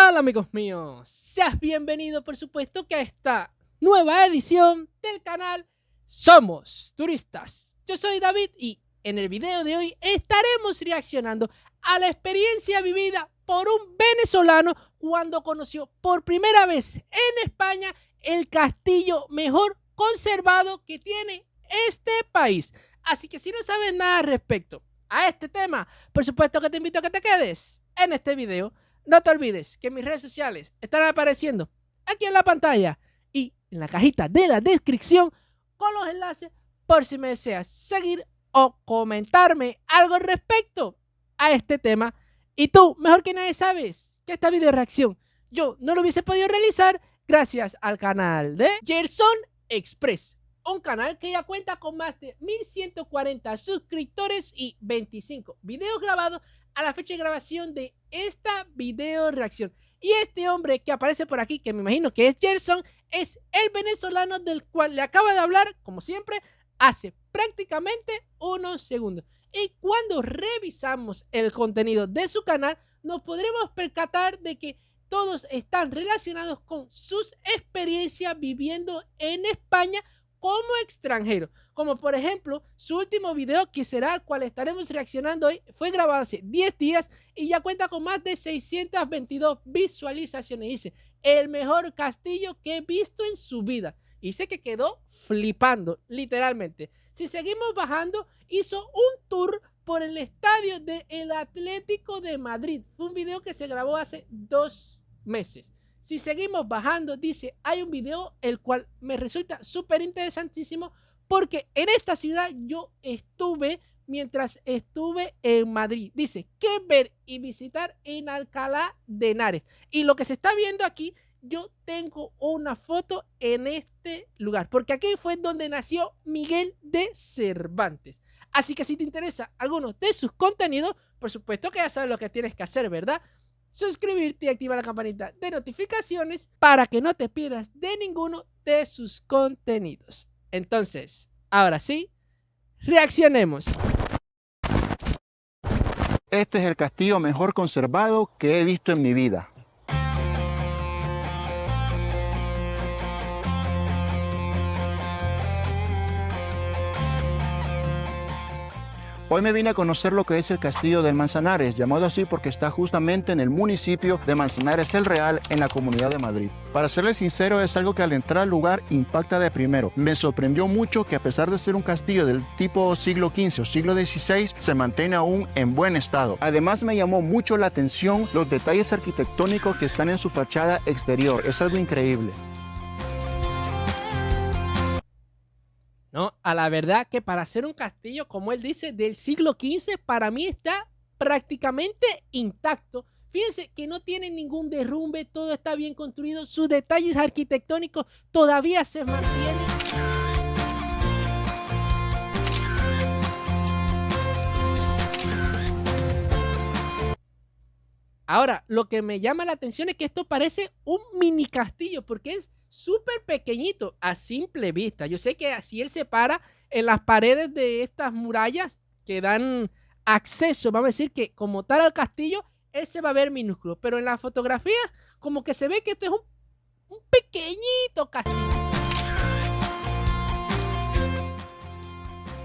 Hola amigos míos, seas bienvenido por supuesto que a esta nueva edición del canal Somos Turistas. Yo soy David y en el video de hoy estaremos reaccionando a la experiencia vivida por un venezolano cuando conoció por primera vez en España el castillo mejor conservado que tiene este país. Así que si no sabes nada respecto a este tema, por supuesto que te invito a que te quedes en este video. No te olvides que mis redes sociales estarán apareciendo aquí en la pantalla y en la cajita de la descripción con los enlaces por si me deseas seguir o comentarme algo respecto a este tema. Y tú, mejor que nadie, sabes que esta video reacción yo no lo hubiese podido realizar gracias al canal de Gerson Express, un canal que ya cuenta con más de 1140 suscriptores y 25 videos grabados a la fecha de grabación de esta video reacción. Y este hombre que aparece por aquí, que me imagino que es Gerson, es el venezolano del cual le acaba de hablar, como siempre, hace prácticamente unos segundos. Y cuando revisamos el contenido de su canal, nos podremos percatar de que todos están relacionados con sus experiencias viviendo en España como extranjero. Como por ejemplo, su último video, que será al cual estaremos reaccionando hoy, fue grabado hace 10 días y ya cuenta con más de 622 visualizaciones. Dice, el mejor castillo que he visto en su vida. Dice que quedó flipando, literalmente. Si seguimos bajando, hizo un tour por el estadio del Atlético de Madrid. Fue un video que se grabó hace 2 meses. Si seguimos bajando, dice, hay un video el cual me resulta súper interesantísimo porque en esta ciudad yo estuve mientras estuve en Madrid. Dice, ¿qué ver y visitar en Alcalá de Henares? Y lo que se está viendo aquí, yo tengo una foto en este lugar, porque aquí fue donde nació Miguel de Cervantes. Así que si te interesa alguno de sus contenidos, por supuesto que ya sabes lo que tienes que hacer, ¿verdad? Suscribirte y activar la campanita de notificaciones para que no te pierdas de ninguno de sus contenidos. Entonces, ahora sí, reaccionemos. Este es el castillo mejor conservado que he visto en mi vida. Hoy me vine a conocer lo que es el castillo del Manzanares, llamado así porque está justamente en el municipio de Manzanares el Real, en la Comunidad de Madrid. Para serles sincero, es algo que al entrar al lugar impacta de primero. Me sorprendió mucho que a pesar de ser un castillo del tipo siglo XV o siglo XVI, se mantiene aún en buen estado. Además me llamó mucho la atención los detalles arquitectónicos que están en su fachada exterior. Es algo increíble. No, a la verdad que para hacer un castillo, como él dice, del siglo XV, para mí está prácticamente intacto. Fíjense que no tiene ningún derrumbe, todo está bien construido, sus detalles arquitectónicos todavía se mantienen. Ahora, lo que me llama la atención es que esto parece un mini castillo, porque es súper pequeñito a simple vista. Yo sé que si él se para en las paredes de estas murallas que dan acceso, vamos a decir que como tal al castillo, él se va a ver minúsculo. Pero en la fotografía como que se ve que esto es un pequeñito castillo.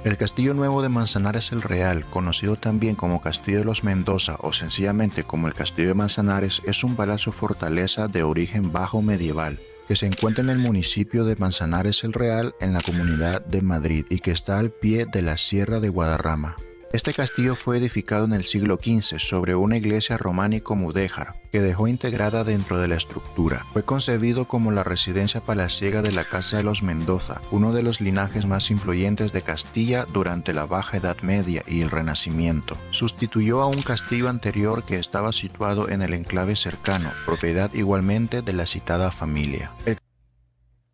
El Castillo Nuevo de Manzanares el Real, conocido también como Castillo de los Mendoza o sencillamente como el Castillo de Manzanares, es un palacio fortaleza de origen bajo medieval que se encuentra en el municipio de Manzanares el Real en la Comunidad de Madrid y que está al pie de la Sierra de Guadarrama. Este castillo fue edificado en el siglo XV sobre una iglesia románico-mudéjar que dejó integrada dentro de la estructura. Fue concebido como la residencia palaciega de la Casa de los Mendoza, uno de los linajes más influyentes de Castilla durante la Baja Edad Media y el Renacimiento. Sustituyó a un castillo anterior que estaba situado en el enclave cercano, propiedad igualmente de la citada familia.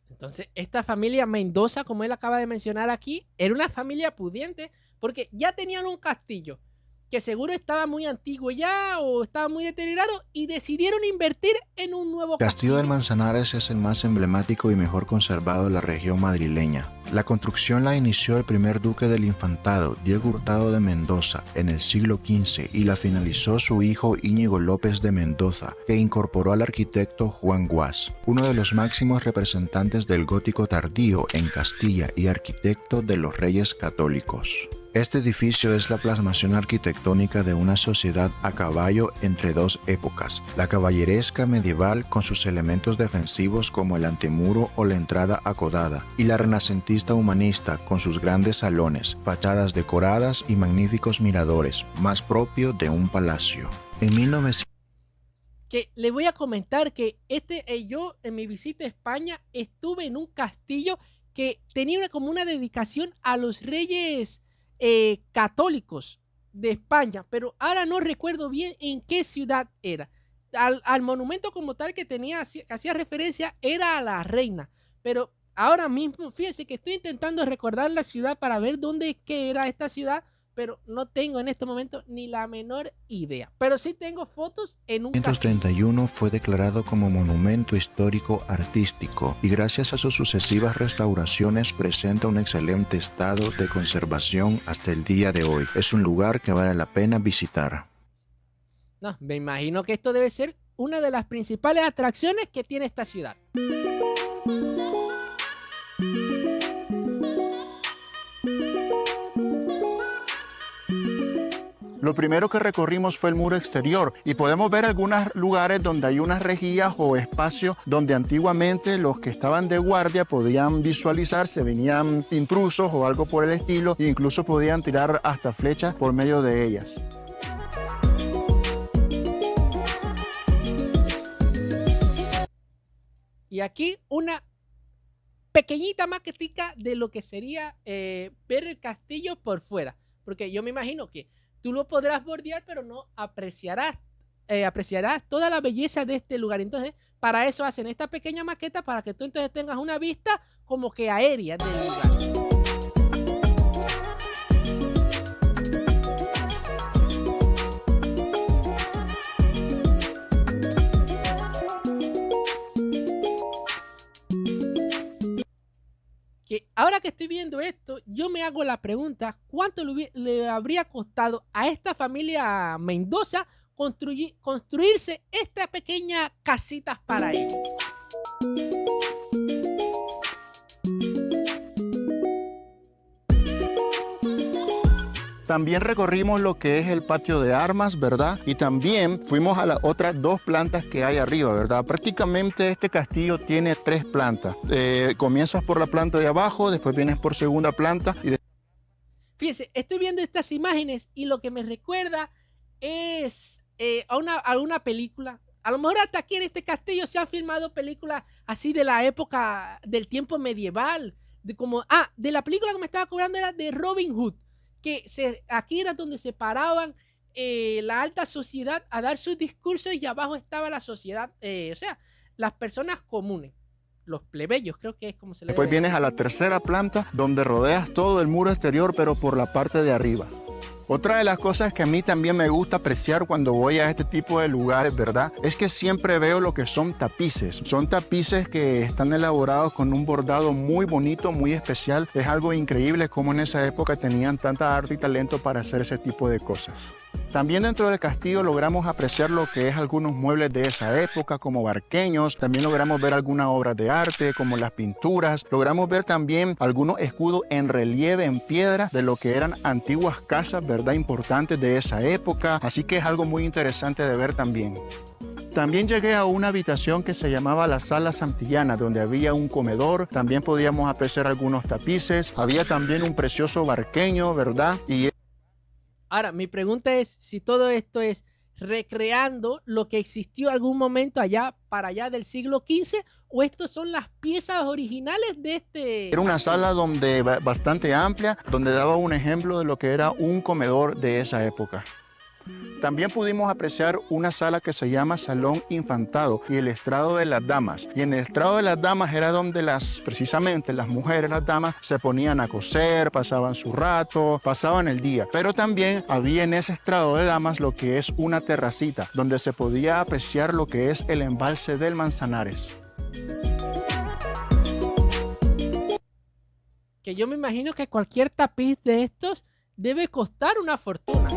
Entonces, esta familia Mendoza, como él acaba de mencionar aquí, era una familia pudiente, porque ya tenían un castillo que seguro estaba muy antiguo ya o estaba muy deteriorado y decidieron invertir en un nuevo castillo. Castillo del Manzanares es el más emblemático y mejor conservado de la región madrileña. La construcción la inició el primer duque del Infantado, Diego Hurtado de Mendoza, en el siglo XV y la finalizó su hijo Íñigo López de Mendoza, que incorporó al arquitecto Juan Guas, uno de los máximos representantes del gótico tardío en Castilla y arquitecto de los Reyes Católicos. Este edificio es la plasmación arquitectónica de una sociedad a caballo entre dos épocas, la caballeresca medieval con sus elementos defensivos como el antemuro o la entrada acodada, y la renacentista humanista con sus grandes salones, fachadas decoradas y magníficos miradores, más propio de un palacio. En 1900 que le voy a comentar que yo en mi visita a España estuve en un castillo que tenía como una dedicación a los reyes católicos de España, pero ahora no recuerdo bien en qué ciudad era. Al monumento como tal que hacía referencia era a la reina, pero ahora mismo, fíjense que estoy intentando recordar la ciudad para ver dónde es que era esta ciudad, pero no tengo en este momento ni la menor idea. Pero sí tengo fotos en un 1931 fue declarado como monumento histórico artístico y gracias a sus sucesivas restauraciones presenta un excelente estado de conservación hasta el día de hoy. Es un lugar que vale la pena visitar. No, me imagino que esto debe ser una de las principales atracciones que tiene esta ciudad. Lo primero que recorrimos fue el muro exterior y podemos ver algunos lugares donde hay unas rejillas o espacios donde antiguamente los que estaban de guardia podían visualizar si venían intrusos o algo por el estilo e incluso podían tirar hasta flechas por medio de ellas. Y aquí una pequeñita maquetica de lo que sería ver el castillo por fuera, porque yo me imagino que tú lo podrás bordear, pero no apreciarás toda la belleza de este lugar. Entonces, para eso hacen esta pequeña maqueta para que tú entonces tengas una vista como que aérea del lugar. Que ahora que estoy viendo esto, yo me hago la pregunta, ¿cuánto le habría costado a esta familia Mendoza construirse estas pequeñas casitas para ellos? También recorrimos lo que es el patio de armas, ¿verdad? Y también fuimos a las otras dos plantas que hay arriba, ¿verdad? Prácticamente este castillo tiene 3 plantas. Comienzas por la planta de abajo, después vienes por segunda planta y Fíjense, estoy viendo estas imágenes y lo que me recuerda es a una película. A lo mejor hasta aquí en este castillo se han filmado películas así de la época del tiempo medieval. De la película que me estaba cobrando era de Robin Hood. Aquí era donde se paraban la alta sociedad a dar sus discursos y abajo estaba la sociedad, o sea, las personas comunes, los plebeyos, creo que es como se le después debe vienes a la tercera planta donde rodeas todo el muro exterior, pero por la parte de arriba. Otra de las cosas que a mí también me gusta apreciar cuando voy a este tipo de lugares, ¿verdad? Es que siempre veo lo que son tapices. Son tapices que están elaborados con un bordado muy bonito, muy especial. Es algo increíble cómo en esa época tenían tanta arte y talento para hacer ese tipo de cosas. También dentro del castillo logramos apreciar lo que es algunos muebles de esa época, como barqueños. También logramos ver algunas obras de arte, como las pinturas. Logramos ver también algunos escudos en relieve, en piedra, de lo que eran antiguas casas, ¿verdad? Importantes de esa época. Así que es algo muy interesante de ver también. También llegué a una habitación que se llamaba la Sala Santillana, donde había un comedor. También podíamos apreciar algunos tapices. Había también un precioso barqueño, ¿verdad? Ahora, mi pregunta es si todo esto es recreando lo que existió algún momento para allá del siglo XV, o estos son las piezas originales de este... Era una sala bastante amplia, donde daba un ejemplo de lo que era un comedor de esa época. También pudimos apreciar una sala que se llama Salón Infantado y el estrado de las damas. Y en el estrado de las damas era donde precisamente las mujeres, las damas, se ponían a coser, pasaban su rato, pasaban el día. Pero también había en ese estrado de damas lo que es una terracita, donde se podía apreciar lo que es el embalse del Manzanares. porque yo me imagino que cualquier tapiz de estos debe costar una fortuna.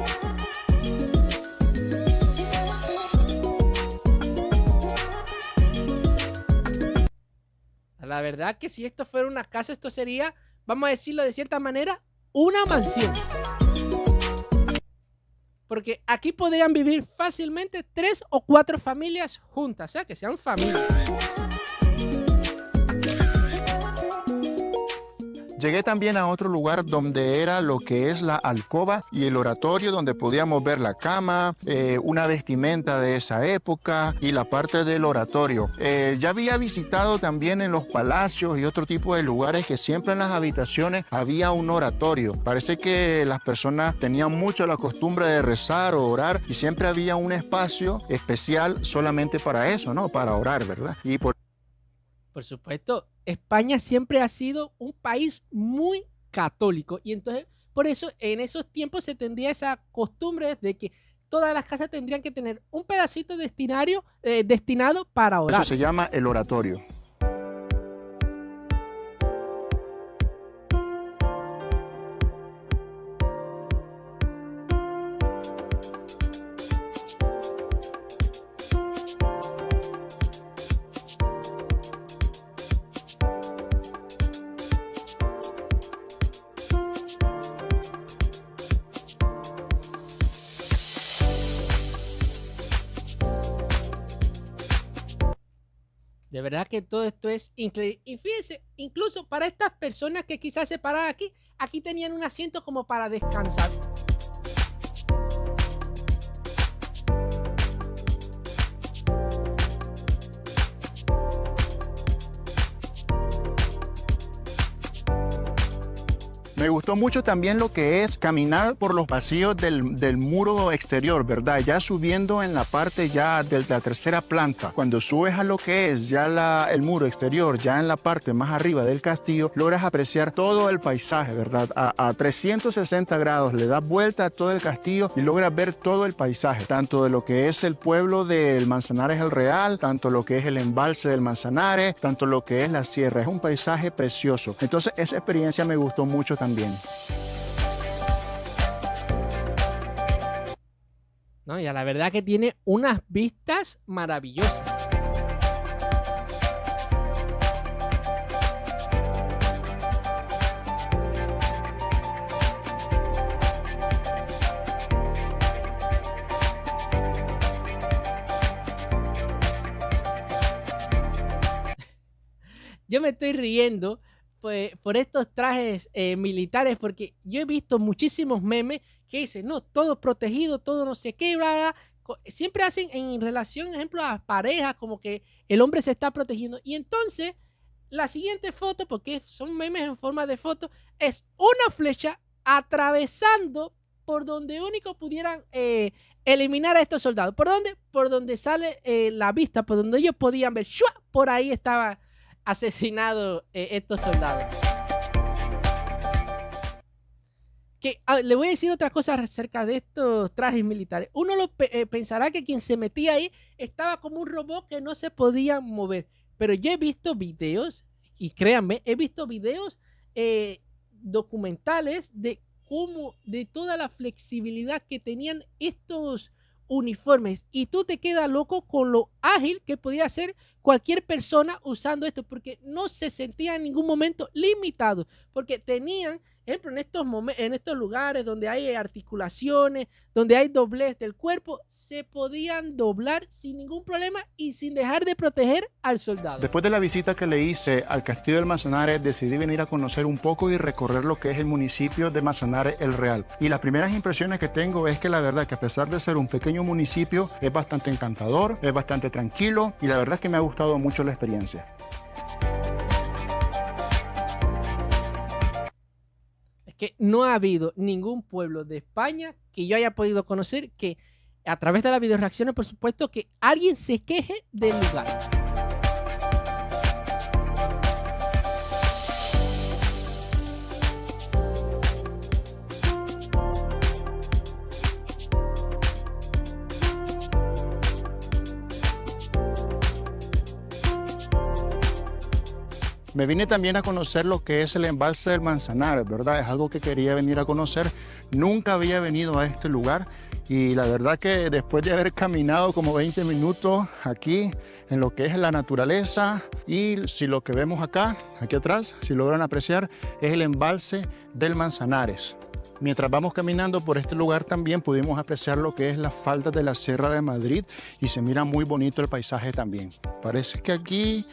La verdad que si esto fuera una casa, esto sería, vamos a decirlo de cierta manera, una mansión. Porque aquí podrían vivir fácilmente 3 o 4 familias juntas, o sea, que sean familias. Llegué también a otro lugar donde era lo que es la alcoba y el oratorio, donde podíamos ver la cama, una vestimenta de esa época y la parte del oratorio. Ya había visitado también en los palacios y otro tipo de lugares que siempre en las habitaciones había un oratorio. Parece que las personas tenían mucho la costumbre de rezar o orar y siempre había un espacio especial solamente para eso, ¿no? Para orar, ¿verdad? Y Por supuesto, España siempre ha sido un país muy católico y entonces por eso en esos tiempos se tendría esa costumbre de que todas las casas tendrían que tener un pedacito destinado para orar. eso se llama el oratorio. De verdad que todo esto es increíble. Y fíjense, incluso para estas personas que quizás se paraban aquí tenían un asiento como para descansar. Me gustó mucho también lo que es caminar por los pasillos del muro exterior, ¿verdad? Ya subiendo en la parte ya de la tercera planta. Cuando subes a lo que es ya el muro exterior, ya en la parte más arriba del castillo, logras apreciar todo el paisaje, ¿verdad? A 360 grados, le das vuelta a todo el castillo y logras ver todo el paisaje, tanto de lo que es el pueblo del Manzanares el Real, tanto lo que es el embalse del Manzanares, tanto lo que es la sierra. Es un paisaje precioso. Entonces, esa experiencia me gustó mucho también. No, y a la verdad que tiene unas vistas maravillosas. Yo me estoy riendo pues, por estos trajes militares, porque yo he visto muchísimos memes que dicen, no, todo protegido, todo no sé qué, bla, bla. Siempre hacen en relación, ejemplo, a parejas, como que el hombre se está protegiendo. Y entonces, la siguiente foto, porque son memes en forma de foto, es una flecha atravesando por donde único pudieran eliminar a estos soldados. ¿Por dónde? Por donde sale la vista, por donde ellos podían ver. ¡Shua! Por ahí estaba asesinado estos soldados. Le voy a decir otra cosa acerca de estos trajes militares. Uno pensará que quien se metía ahí estaba como un robot que no se podía mover. Pero yo he visto videos, y créanme, he visto videos documentales de toda la flexibilidad que tenían estos uniformes. Y tú te quedas loco con lo ágil que podía ser cualquier persona usando esto, porque no se sentía en ningún momento limitado, porque tenían, ejemplo, en estos lugares donde hay articulaciones, donde hay doblez del cuerpo, se podían doblar sin ningún problema y sin dejar de proteger al soldado. Después de la visita que le hice al Castillo del Manzanares, decidí venir a conocer un poco y recorrer lo que es el municipio de Manzanares el Real. Y las primeras impresiones que tengo es que la verdad que a pesar de ser un pequeño municipio, es bastante encantador, es bastante tranquilo y la verdad es que me ha gustado mucho la experiencia. Que no ha habido ningún pueblo de España que yo haya podido conocer que a través de las videoreacciones, por supuesto, que alguien se queje del lugar. Me vine también a conocer lo que es el embalse del Manzanares, ¿verdad? Es algo que quería venir a conocer. Nunca había venido a este lugar y la verdad que después de haber caminado como 20 minutos aquí en lo que es la naturaleza y si lo que vemos acá, aquí atrás, si logran apreciar, es el embalse del Manzanares. Mientras vamos caminando por este lugar también pudimos apreciar lo que es la falda de la Sierra de Madrid y se mira muy bonito el paisaje también. Parece que aquí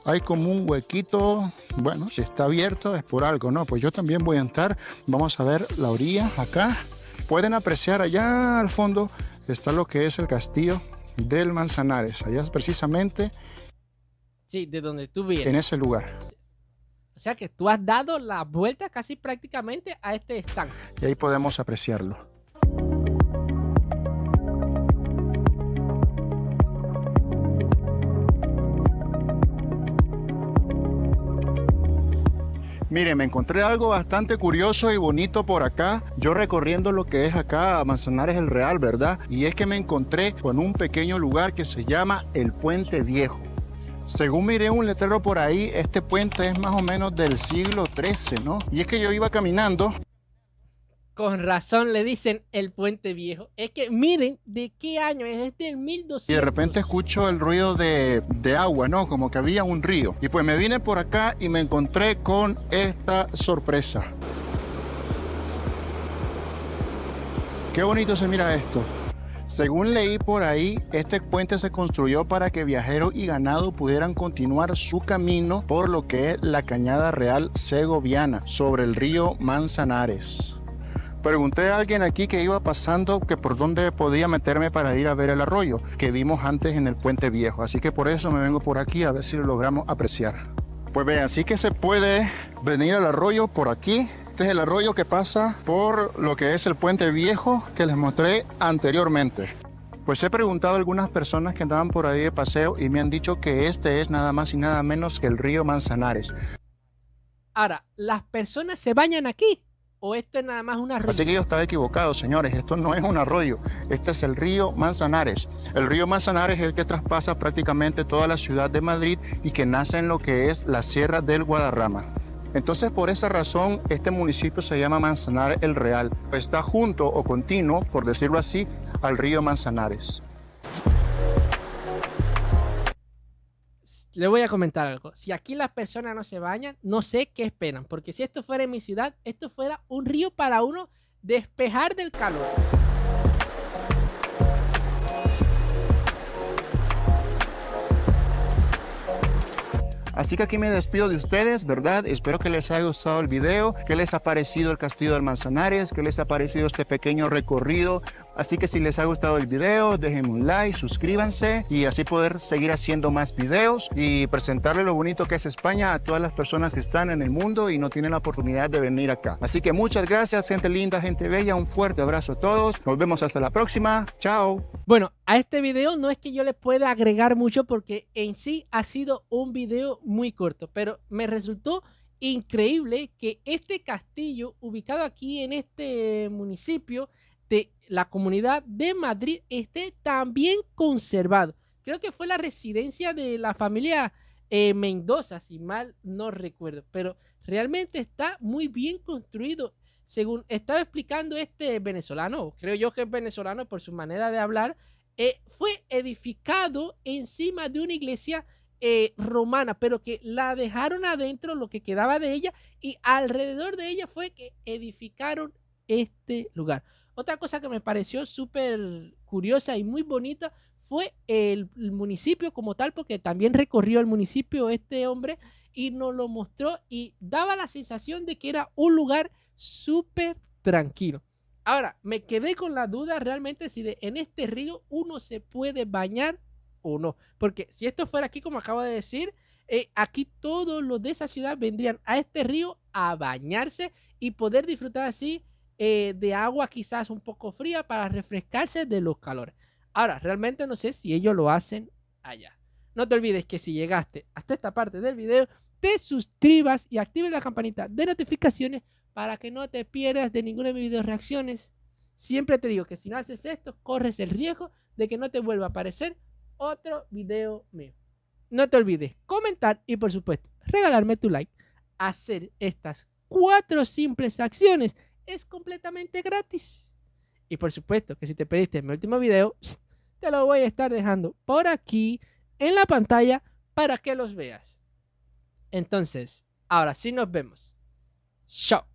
hay como un huequito, bueno, si está abierto es por algo, ¿no? Pues yo también voy a entrar, vamos a ver la orilla acá. Pueden apreciar allá al fondo está lo que es el castillo del Manzanares, allá precisamente. Sí, de donde tú vienes. En ese lugar. O sea que tú has dado la vuelta casi prácticamente a este estanque. Y ahí podemos apreciarlo. Miren, me encontré algo bastante curioso y bonito por acá. Yo recorriendo lo que es acá Manzanares el Real, ¿verdad? Y es que me encontré con un pequeño lugar que se llama el Puente Viejo. Según miré un letrero por ahí, este puente es más o menos del siglo XIII, ¿no? Y es que yo iba caminando. Con razón le dicen el Puente Viejo. Es que miren de qué año es del 1200. Y de repente escucho el ruido de agua, ¿no? Como que había un río. Y pues me vine por acá y me encontré con esta sorpresa. Qué bonito se mira esto. Según leí por ahí, este puente se construyó para que viajeros y ganado pudieran continuar su camino por lo que es la Cañada Real Segoviana sobre el río Manzanares. Pregunté a alguien aquí que iba pasando que por dónde podía meterme para ir a ver el arroyo que vimos antes en el Puente Viejo. Así que por eso me vengo por aquí a ver si lo logramos apreciar. Pues vean, así que se puede venir al arroyo por aquí. Este es el arroyo que pasa por lo que es el Puente Viejo que les mostré anteriormente. Pues he preguntado a algunas personas que andaban por ahí de paseo y me han dicho que este es nada más y nada menos que el río Manzanares. Ahora, ¿las personas se bañan aquí? ¿O esto es nada más un arroyo? Así que yo estaba equivocado, señores. Esto no es un arroyo. Este es el río Manzanares. El río Manzanares es el que traspasa prácticamente toda la ciudad de Madrid y que nace en lo que es la Sierra del Guadarrama. Entonces, por esa razón, este municipio se llama Manzanares el Real. Está junto o continuo, por decirlo así, al río Manzanares. Le voy a comentar algo. Si aquí las personas no se bañan, no sé qué esperan. Porque si esto fuera en mi ciudad, esto fuera un río para uno despejar del calor. Así que aquí me despido de ustedes, ¿verdad? Espero que les haya gustado el video, que les ha parecido el Castillo del Manzanares, que les ha parecido este pequeño recorrido. Así que si les ha gustado el video, déjenme un like, suscríbanse y así poder seguir haciendo más videos y presentarle lo bonito que es España a todas las personas que están en el mundo y no tienen la oportunidad de venir acá. Así que muchas gracias, gente linda, gente bella, un fuerte abrazo a todos. Nos vemos hasta la próxima. Chao. Bueno, a este video no es que yo le pueda agregar mucho porque en sí ha sido un video muy corto, pero me resultó increíble que este castillo ubicado aquí en este municipio de la Comunidad de Madrid esté tan bien conservado. Creo que fue la residencia de la familia Mendoza, si mal no recuerdo, pero realmente está muy bien construido. Según estaba explicando este venezolano, creo yo que es venezolano por su manera de hablar, fue edificado encima de una iglesia romana, pero que la dejaron adentro lo que quedaba de ella y alrededor de ella fue que edificaron este lugar. Otra cosa que me pareció súper curiosa y muy bonita fue el municipio como tal, porque también recorrió el municipio este hombre y nos lo mostró y daba la sensación de que era un lugar súper tranquilo. Ahora, me quedé con la duda realmente si en este río uno se puede bañar o no. Porque si esto fuera aquí, como acabo de decir, aquí todos los de esa ciudad vendrían a este río a bañarse y poder disfrutar así de agua quizás un poco fría para refrescarse de los calores. Ahora, realmente no sé si ellos lo hacen allá. No te olvides que si llegaste hasta esta parte del video, te suscribas y actives la campanita de notificaciones para que no te pierdas de ninguna de mis video reacciones. Siempre te digo que si no haces esto, corres el riesgo de que no te vuelva a aparecer otro video mío. No te olvides comentar y por supuesto regalarme tu like. Hacer estas 4 simples acciones es completamente gratis. Y por supuesto que si te perdiste mi último video, te lo voy a estar dejando por aquí en la pantalla para que los veas. Entonces, ahora sí nos vemos. Chao.